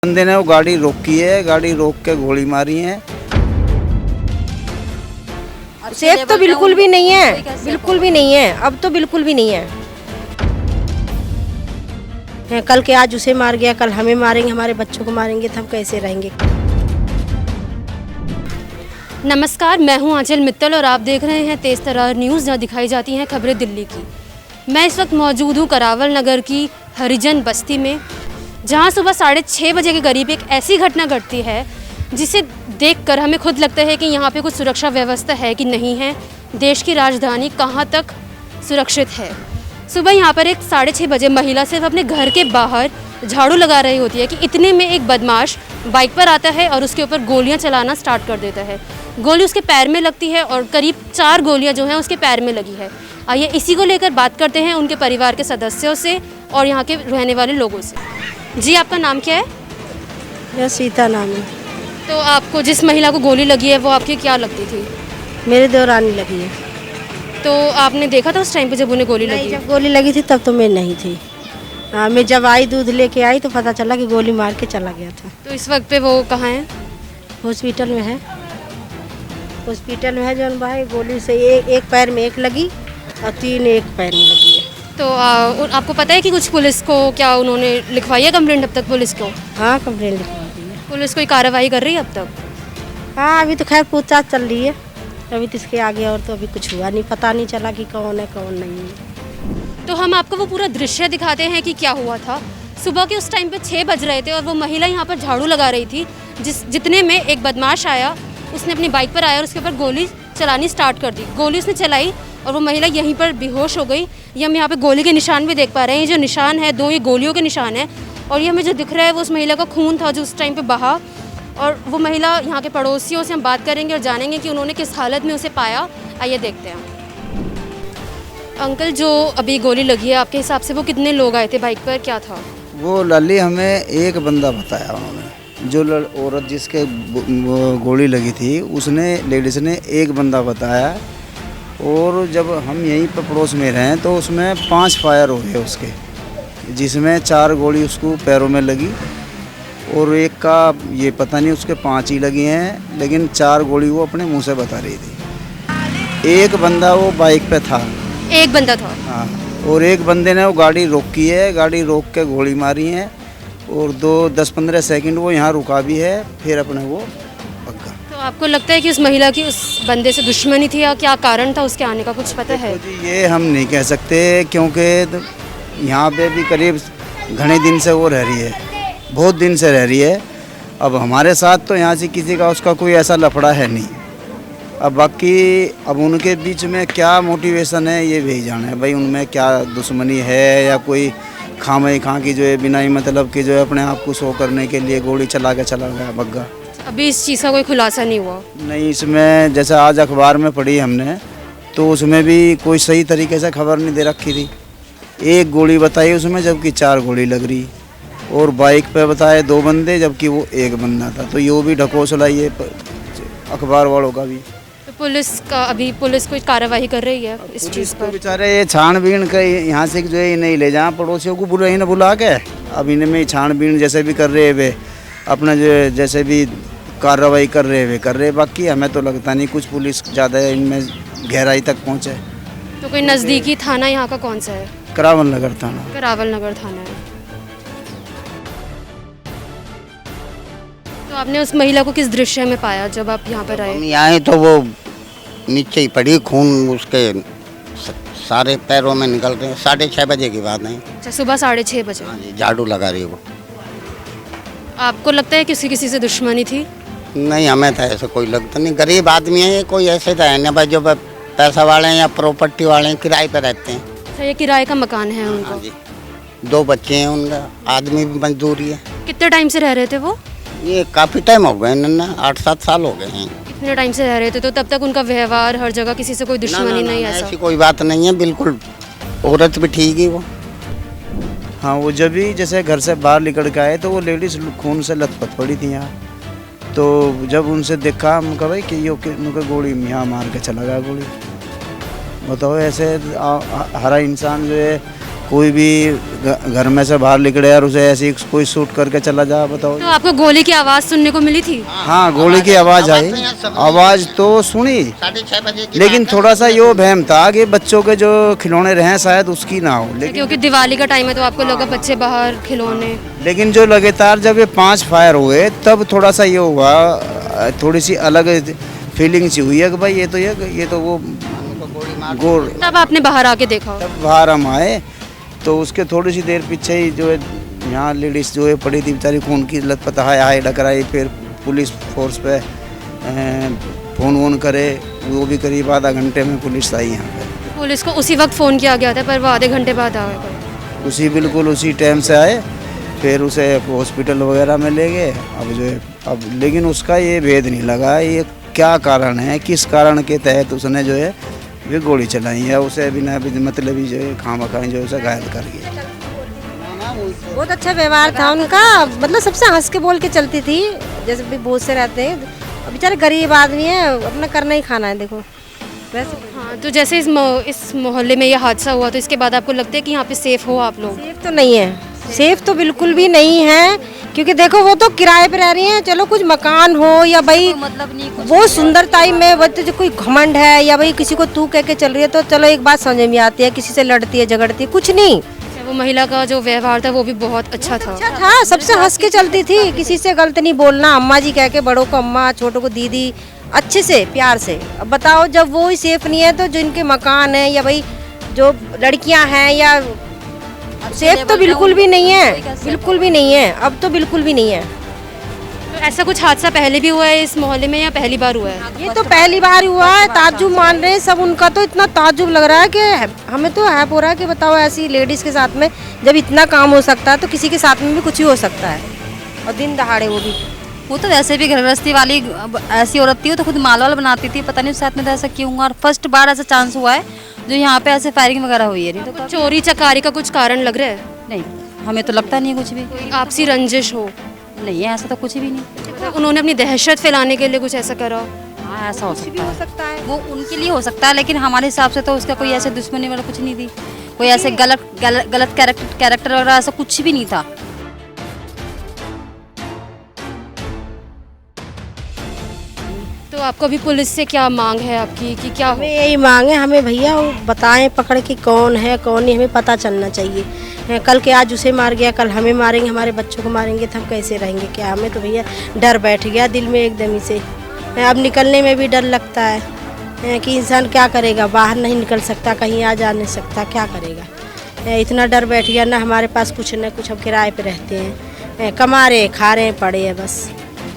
बंदे ने वो गाड़ी रोकी है, गाड़ी रोक के गोली मारी है। सेफ तो बिल्कुल भी नहीं है, बिल्कुल भी नहीं है, अब तो बिल्कुल भी नहीं है। कल के आज उसे मार गया, कल हमें मारेंगे, हमारे बच्चों को मारेंगे, तो हम कैसे रहेंगे। नमस्कार, मैं हूं आंचल मित्तल और आप देख रहे हैं तेज तर्रार न्यूज़, जहां दिखाई जाती हैं खबरें दिल्ली की। मैं इस वक्त मौजूद हूं करावल नगर की हरिजन बस्ती में, जहां सुबह 6:30 बजे के करीब एक ऐसी घटना घटती है जिसे देखकर हमें खुद लगता है कि यहाँ पे कुछ सुरक्षा व्यवस्था है कि नहीं है। देश की राजधानी कहाँ तक सुरक्षित है। सुबह यहाँ पर एक 6:30 बजे महिला सिर्फ अपने घर के बाहर झाड़ू लगा रही होती है कि इतने में एक बदमाश बाइक पर आता है और उसके ऊपर गोलियाँ चलाना स्टार्ट कर देता है। गोली उसके पैर में लगती है और करीब 4 गोलियाँ जो हैं उसके पैर में लगी है। आइए इसी को लेकर बात करते हैं उनके परिवार के सदस्यों से और यहाँ के रहने वाले लोगों से। जी, आपका नाम क्या है? यह सीता नाम है। तो आपको जिस महिला को गोली लगी है वो आपकी क्या लगती थी? मेरे दौरानी लगी है। तो आपने देखा था उस टाइम पे जब उन्हें गोली नहीं, लगी? जब गोली लगी थी तब तो मैं नहीं थी। हाँ, मैं जब आई दूध लेके आई तो पता चला कि गोली मार के चला गया था। तो इस वक्त पे वो कहाँ है? हॉस्पिटल में है, हॉस्पिटल में है। जौन भाई गोली से एक पैर में एक लगी और 3 एक पैर में लगी है। तो आपको पता है कि कुछ पुलिस को क्या उन्होंने लिखवाई है कंप्लेंट अब तक पुलिस को? हाँ, कंप्लेंट लिखवा दी है। पुलिस कोई कार्रवाई कर रही है अब तक? हाँ, अभी तो खैर पूछताछ चल रही है। अभी तो इसके आगे और तो अभी कुछ हुआ नहीं, पता नहीं चला कि कौन है कौन नहीं है। तो हम आपको वो पूरा दृश्य दिखाते हैं कि क्या हुआ था। सुबह के उस टाइम पे 6 बज रहे थे और वो महिला यहाँ पर झाड़ू लगा रही थी। जितने में एक बदमाश आया, उसने अपनी बाइक पर आया और उसके ऊपर गोली चलानी स्टार्ट कर दी। गोली उसने चलाई और वो महिला यहीं पर बेहोश हो गई। ये हम यहाँ पे गोली के निशान भी देख पा रहे हैं। ये जो निशान है 2 ये गोलियों के निशान है और ये हमें जो दिख रहा है वो उस महिला का खून था जो उस टाइम पे बहा। और वो महिला यहाँ के पड़ोसियों से हम बात करेंगे और जानेंगे कि उन्होंने किस हालत में उसे पाया। आइए देखते हैं। अंकल, जो अभी गोली लगी है आपके हिसाब से वो कितने लोग आए थे बाइक पर, क्या था? वो लाली हमें एक बंदा बताया उन्होंने, जो औरत जिसके गोली लगी थी उसने, लेडीज़ ने एक बंदा बताया। और जब हम यहीं पर पड़ोस में रहे तो उसमें 5 फायर हो गए उसके, जिसमें 4 गोली उसको पैरों में लगी और एक का ये पता नहीं उसके 5 ही लगी हैं, लेकिन 4 गोली वो अपने मुंह से बता रही थी। एक बंदा वो बाइक पे था, एक बंदा था। हाँ, और एक बंदे ने वो गाड़ी रोकी है, गाड़ी रोक के गोली मारी है और 10-15 सेकंड वो यहाँ रुका भी है, फिर अपने वो भगा। तो आपको लगता है कि उस महिला की उस बंदे से दुश्मनी थी या क्या कारण था उसके आने का, कुछ पता है? जी, ये हम नहीं कह सकते क्योंकि यहाँ पे भी करीब घने दिन से वो रह रही है, बहुत दिन से रह रही है। अब हमारे साथ तो यहाँ से किसी का उसका कोई ऐसा लफड़ा है नहीं। अब बाकी अब उनके बीच में क्या मोटिवेशन है ये भी जाने है भाई, उनमें क्या दुश्मनी है या कोई खामे खां की जो है बिना ही मतलब कि जो है अपने आप को शो करने के लिए गोली चला के चला गया भग्गा। अभी इस चीज़ का कोई खुलासा नहीं हुआ? नहीं, इसमें जैसे आज अखबार में पढ़ी हमने तो उसमें भी कोई सही तरीके से खबर नहीं दे रखी थी। एक गोली बताई उसमें जबकि 4 गोली लग रही, और बाइक पे बताए 2 बंदे जबकि वो एक बंदा था। तो ये भी ढकोसला ये अखबार वालों का भी। तो पुलिस कोई कार्रवाई कर रही है इस चीज़ तो पर? बेचारे ये छानबीन का यहाँ से जो है नहीं ले जाए, पड़ोसियों को बुला के अब इनमें छानबीन जैसे भी कर रहे वे अपना जो जैसे भी कार्रवाई कर रहे। बाकी हमें तो लगता नहीं कुछ पुलिस ज़्यादा इनमें गहराई तक पहुँचे। तो कोई नज़दीकी थाना यहाँ का कौन सा है? करावल नगर थाना। करावल नगर थाना है। तो आपने उस महिला को किस दृश्य में पाया जब आप यहाँ पर आए? हम आए तो वो नीचे ही पड़ी, खून उसके सारे पैरों में निकल रहे हैं। 6:30 बजे की बात नहीं। अच्छा, सुबह 6:30 बजे। हाँ जी, झाड़ू लगा रही है वो। आपको लगता है किसी से दुश्मनी थी? नहीं, हमें तो ऐसा कोई लगता नहीं। गरीब आदमी है ये, कोई ऐसे तो है ना भाई जो पैसा वाले हैं या प्रॉपर्टी वाले हैं, किराए पे रहते हैं। अच्छा, ये किराए का मकान है उनका? हाँ जी, 2 बच्चे हैं उनका, आदमी भी मजदूरी है। कितने टाइम से रह रहे थे वो? ये काफ़ी टाइम हो गए ना, 8-7 साल हो गए हैं। इतने टाइम से रह रहे थे तो तब तक उनका व्यवहार हर जगह किसी से कोई दुश्मनी नहीं ऐसा? ऐसी कोई बात नहीं है, बिल्कुल औरत भी ठीक है वो। हाँ, वो जब भी जैसे घर से बाहर निकल के आए तो वो लेडीज़ खून से लथपथ पड़ी थी यहाँ। तो जब उनसे देखा हम कहा भाई कि ये उनके गोली यहाँ मार के चला गया गोली। बताओ, ऐसे हरा इंसान जो है कोई भी घर में से बाहर निकले और उसे ऐसे ही कोई शूट करके चला जा, बताओ। तो आपको गोली की आवाज़ सुनने को मिली थी? हाँ, गोली की आवाज़ आई, आवाज़ तो सुनी, 6:30 बजे की लेकिन बात है। थोड़ा सा यो वहम था कि बच्चों के जो खिलौने रहे शायद उसकी ना हो, क्योंकि दिवाली का टाइम है तो आपको लगा बच्चे बाहर खिलौने। लेकिन जो लगातार जब ये 5 फायर हुए तब थोड़ा सा ये हुआ, थोड़ी सी अलग फीलिंग सी हुई है कि भाई ये तो वो गोल। तब आपने बाहर आके देखा? तब बाहर हम आए तो उसके थोड़ी सी देर पीछे ही जो है यहाँ लेडीज़ जो है पड़ी थी बेचारी, खून की लत हाय डकराई, फिर पुलिस फोर्स पे फ़ोन वोन करे, वो भी करीब आधा घंटे में पुलिस आई यहाँ पे। पुलिस को उसी वक्त फ़ोन किया गया था पर वो आधे घंटे बाद आ गए? बिल्कुल उसी टाइम से आए, फिर उसे हॉस्पिटल वगैरह में ले गए। अब जो है लेकिन उसका ये भेद नहीं लगा ये क्या कारण है, किस कारण के तहत उसने जो है वे गोली चलाई है, उसे बिना मतलब ही जो है खामखा जो है उसे घायल कर गया। बहुत अच्छा व्यवहार था उनका, मतलब सबसे हंस के बोल के चलती थी, जैसे भी बहुत से रहते हैं, अब बेचारे गरीब आदमी है, अपना करना ही खाना है, देखो वैसे। हाँ, तो जैसे इस मोहल्ले में ये हादसा हुआ तो इसके बाद आपको लगता है कि यहाँ पे सेफ हो आप लोग? सेफ तो नहीं है, सेफ तो बिल्कुल भी नहीं है, क्योंकि देखो वो तो किराए पे रह रही हैं, चलो कुछ मकान हो या भाई मतलब नहीं कुछ वो सुंदरताई में वो तो जो कोई घमंड है या भाई किसी को तू कह के चल रही है तो चलो एक बात समझ में आती है, किसी से लड़ती है झगड़ती है, कुछ नहीं। अच्छा, वो महिला का जो व्यवहार था वो भी बहुत अच्छा था? अच्छा था, सबसे हंस के चलती थी, किसी से गलत नहीं बोलना, अम्मा जी कह के, बड़ों को अम्मा, छोटों को दीदी, अच्छे से प्यार से। अब बताओ जब वो ही सेफ नहीं है तो जिनके मकान है या भाई जो लड़कियां हैं या सेफ तो बिल्कुल भी नहीं है, बिल्कुल भी नहीं है, अब तो बिल्कुल भी नहीं है। तो ऐसा कुछ हादसा पहले भी हुआ है इस मोहल्ले में या पहली बार हुआ है? ये तो पहली बार हुआ है, ताज्जुब मान रहे हैं सब, उनका तो इतना ताज्जुब लग रहा है कि हमें तो हैप हो रहा है कि बताओ ऐसी लेडीज के साथ में जब इतना काम हो सकता है तो किसी के साथ में भी कुछ ही हो सकता है, और दिन दहाड़े वो भी। वो तो वैसे भी घर गृहस्थी वाली ऐसी औरत थी, वो तो खुद माल वाल बनाती थी, पता नहीं साथ में तो ऐसा क्यों हुआ, और फर्स्ट बार ऐसा चांस हुआ है जो यहाँ पे ऐसे फायरिंग वगैरह हुई है। नहीं तो चोरी चकारी का कुछ कारण लग रहा है? नहीं, हमें तो लगता नहीं है कुछ भी, कोई आपसी रंजिश हो? नहीं है ऐसा तो कुछ भी नहीं। मतलब उन्होंने अपनी दहशत फैलाने के लिए कुछ ऐसा करा? हाँ ऐसा हो सकता है, सकता है वो उनके लिए हो सकता है, लेकिन हमारे हिसाब से तो उसका कोई ऐसे दुश्मनी वाला कुछ नहीं थी, कोई ऐसे गलत कैरेक्टर वगैरह ऐसा कुछ भी नहीं था। तो आपको अभी पुलिस से क्या मांग है आपकी कि क्या हो? हमें यही मांग है, हमें भैया वो बताएं पकड़ के कौन है कौन नहीं, हमें पता चलना चाहिए। कल के आज उसे मार गया, कल हमें मारेंगे, हमारे बच्चों को मारेंगे तो हम कैसे रहेंगे क्या? हमें तो भैया डर बैठ गया दिल में एकदम ही से, अब निकलने में भी डर लगता है कि इंसान क्या करेगा, बाहर नहीं निकल सकता, कहीं आ जा नहीं सकता, क्या करेगा? इतना डर बैठ गया ना, हमारे पास कुछ न कुछ, हम किराए पे रहते हैं, कमा रहे खा रहे पड़े हैं बस,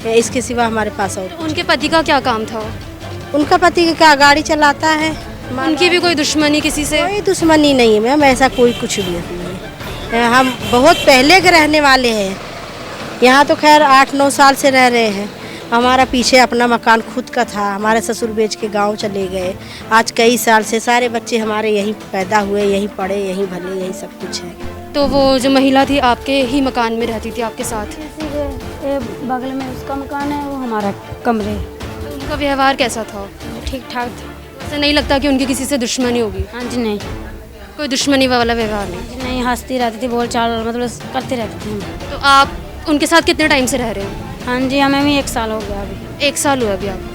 इसके सिवा हमारे पास और। उनके पति का क्या काम था? उनका पति क्या गाड़ी चलाता है। उनकी भी कोई दुश्मनी किसी से? कोई दुश्मनी नहीं है मैम, ऐसा कोई कुछ भी नहीं है, हम बहुत पहले के रहने वाले हैं, यहाँ तो खैर 8-9 साल से रह रहे हैं। हमारा पीछे अपना मकान खुद का था, हमारे ससुर बेच के गांव चले गए, आज कई साल से सारे बच्चे हमारे यहीं पैदा हुए, यहीं पढ़े, यहीं भले, यही सब कुछ है। तो वो जो महिला थी आपके ही मकान में रहती थी आपके साथ? बगल में उसका मकान है, वो हमारा कमरे। तो उनका व्यवहार कैसा था? ठीक ठाक था। ऐसा नहीं लगता कि उनकी किसी से दुश्मनी होगी? हाँ जी नहीं, कोई दुश्मनी वाला व्यवहार नहीं? जी नहीं, हंसती रहती थी, बोल चाल मतलब करते रहते थे हम। तो आप उनके साथ कितने टाइम से रह रहे हैं? हाँ जी, हमें भी 1 साल हो गया अभी। 1 साल हुआ अभी आप?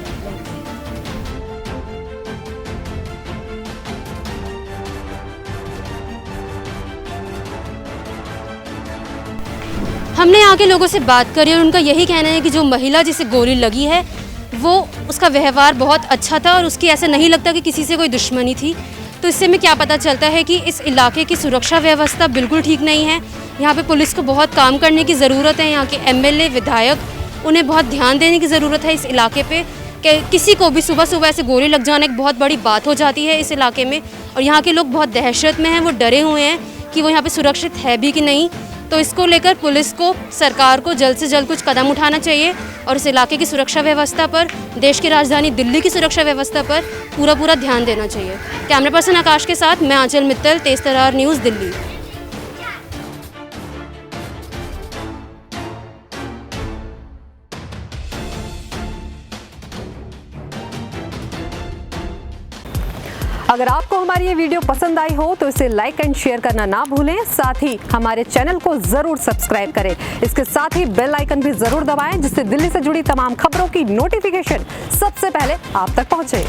हमने यहाँ के लोगों से बात करी और उनका यही कहना है कि जो महिला जिसे गोली लगी है वो उसका व्यवहार बहुत अच्छा था और उसकी ऐसा नहीं लगता कि किसी से कोई दुश्मनी थी। तो इससे हमें क्या पता चलता है कि इस इलाके की सुरक्षा व्यवस्था बिल्कुल ठीक नहीं है। यहाँ पे पुलिस को बहुत काम करने की ज़रूरत है। यहाँ के एमएलए विधायक उन्हें बहुत ध्यान देने की ज़रूरत है इस इलाके पे कि किसी को भी सुबह सुबह ऐसे गोली लग जाना एक बहुत बड़ी बात हो जाती है इस इलाके में। और यहाँ के लोग बहुत दहशत में हैं, वो डरे हुए हैं कि वो यहाँ पे सुरक्षित है भी कि नहीं। तो इसको लेकर पुलिस को, सरकार को जल्द से जल्द कुछ कदम उठाना चाहिए और इस इलाके की सुरक्षा व्यवस्था पर, देश की राजधानी दिल्ली की सुरक्षा व्यवस्था पर पूरा ध्यान देना चाहिए। कैमरा पर्सन आकाश के साथ मैं आंचल मित्तल, तेज तर्रार न्यूज़ दिल्ली। अगर आपको हमारी ये वीडियो पसंद आई हो तो इसे लाइक एंड शेयर करना ना भूलें। साथ ही हमारे चैनल को जरूर सब्सक्राइब करें। इसके साथ ही बेल आइकन भी जरूर दबाएं, जिससे दिल्ली से जुड़ी तमाम खबरों की नोटिफिकेशन सबसे पहले आप तक पहुंचे।